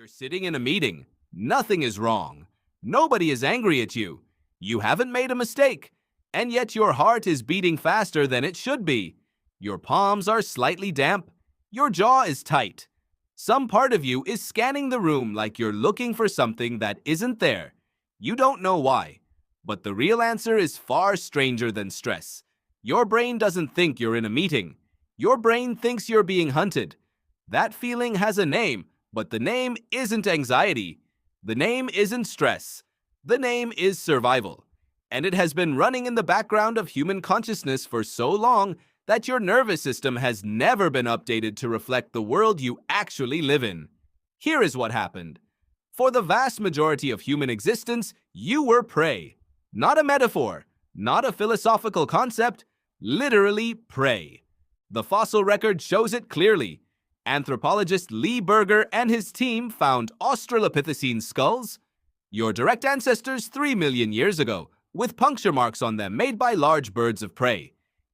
You're sitting in a meeting. Nothing is wrong. Nobody is angry at you. You haven't made a mistake. And yet your heart is beating faster than it should be. Your palms are slightly damp. Your jaw is tight. Some part of you is scanning the room like you're looking for something that isn't there. You don't know why. But the real answer is far stranger than stress. Your brain doesn't think you're in a meeting. Your brain thinks you're being hunted. That feeling has a name, but the name isn't anxiety. The name isn't stress. The name is survival. And it has been running in the background of human consciousness for so long that your nervous system has never been updated to reflect the world you actually live in. Here is what happened. For the vast majority of human existence, you were prey. Not a metaphor, not a philosophical concept, literally prey. The fossil record shows it clearly. Anthropologist Lee Berger and his team found Australopithecine skulls, your direct ancestors 3 million years ago, with puncture marks on them made by large birds of prey.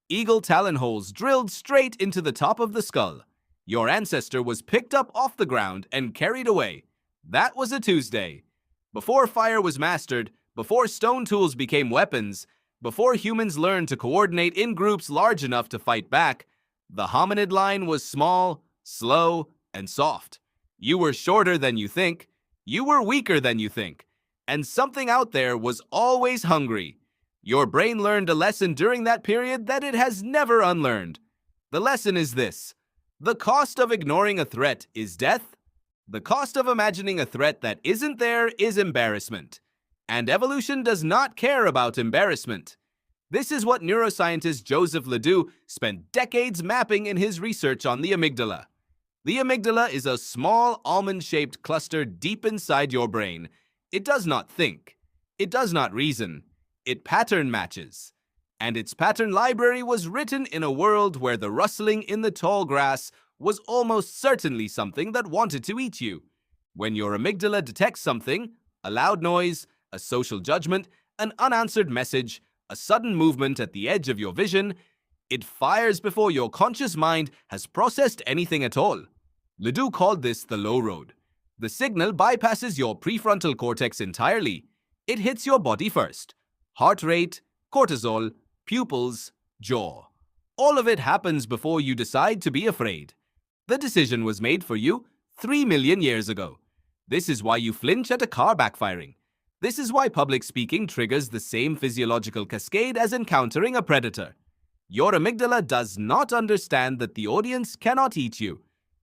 Eagle talon holes drilled straight into the top of the skull. Your ancestor was picked up off the ground and carried away. That was a Tuesday. Before fire was mastered, before stone tools became weapons, before humans learned to coordinate in groups large enough to fight back, the hominid line was small, slow, and soft. You were shorter than you think. You were weaker than you think. And something out there was always hungry. Your brain learned a lesson during that period that it has never unlearned. The lesson is this: the cost of ignoring a threat is death. The cost of imagining a threat that isn't there is embarrassment. And evolution does not care about embarrassment. This is what neuroscientist Joseph Ledoux spent decades mapping in his research on the amygdala. The amygdala is a small almond-shaped cluster deep inside your brain. It does not think. It does not reason. It pattern matches. And its pattern library was written in a world where the rustling in the tall grass was almost certainly something that wanted to eat you. When your amygdala detects something, a loud noise, a social judgment, an unanswered message, a sudden movement at the edge of your vision, it fires before your conscious mind has processed anything at all. Ledoux called this the low road. The signal bypasses your prefrontal cortex entirely. It hits your body first. Heart rate, cortisol, pupils, jaw. All of it happens before you decide to be afraid. The decision was made for you 3 million years ago. This is why you flinch at a car backfiring. This is why public speaking triggers the same physiological cascade as encountering a predator. Your amygdala does not understand that the audience cannot eat you,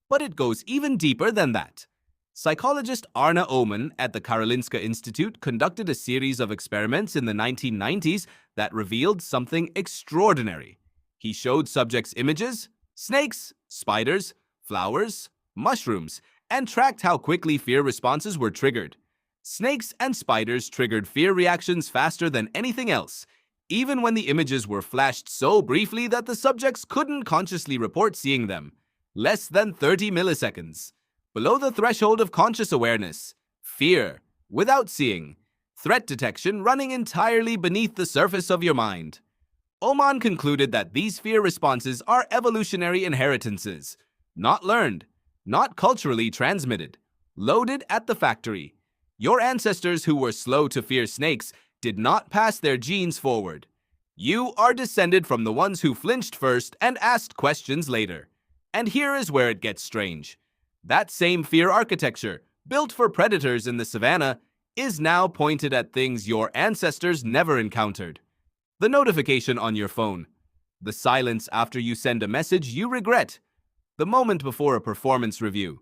but it goes even deeper than that. Psychologist Arne Oman at the Karolinska Institute conducted a series of experiments in the 1990s that revealed something extraordinary. He showed subjects images, snakes, spiders, flowers, mushrooms, and tracked how quickly fear responses were triggered. Snakes and spiders triggered fear reactions faster than anything else, even when the images were flashed so briefly that the subjects couldn't consciously report seeing them. Less than 30 milliseconds. Below the threshold of conscious awareness. Fear, without seeing. Threat detection running entirely beneath the surface of your mind. Oman concluded that these fear responses are evolutionary inheritances, not learned, not culturally transmitted, loaded at the factory. Your ancestors who were slow to fear snakes did not pass their genes forward. You are descended from the ones who flinched first and asked questions later. And here is where it gets strange. That same fear architecture, built for predators in the savannah, is now pointed at things your ancestors never encountered. The notification on your phone. The silence after you send a message you regret. The moment before a performance review.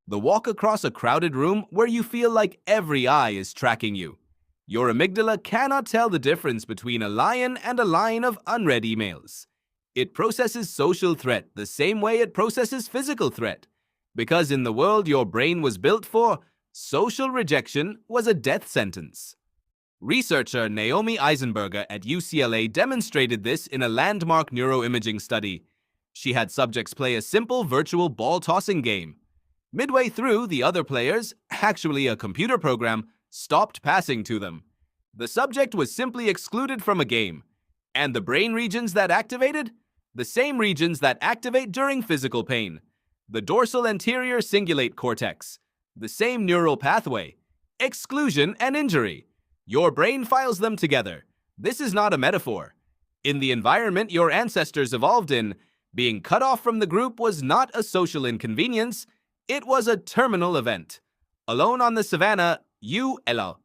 The walk across a crowded room where you feel like every eye is tracking you. Your amygdala cannot tell the difference between a lion and a line of unread emails. It processes social threat the same way it processes physical threat. Because in the world your brain was built for, social rejection was a death sentence. Researcher Naomi Eisenberger at UCLA demonstrated this in a landmark neuroimaging study. She had subjects play a simple virtual ball-tossing game. Midway through, the other players, actually a computer program, stopped passing to them. The subject was simply excluded from a game. And the brain regions that activated? The same regions that activate during physical pain. The dorsal anterior cingulate cortex. The same neural pathway. Exclusion and injury. Your brain files them together. This is not a metaphor. In the environment your ancestors evolved in, being cut off from the group was not a social inconvenience, it was a terminal event. Alone on the savannah, you, Ella,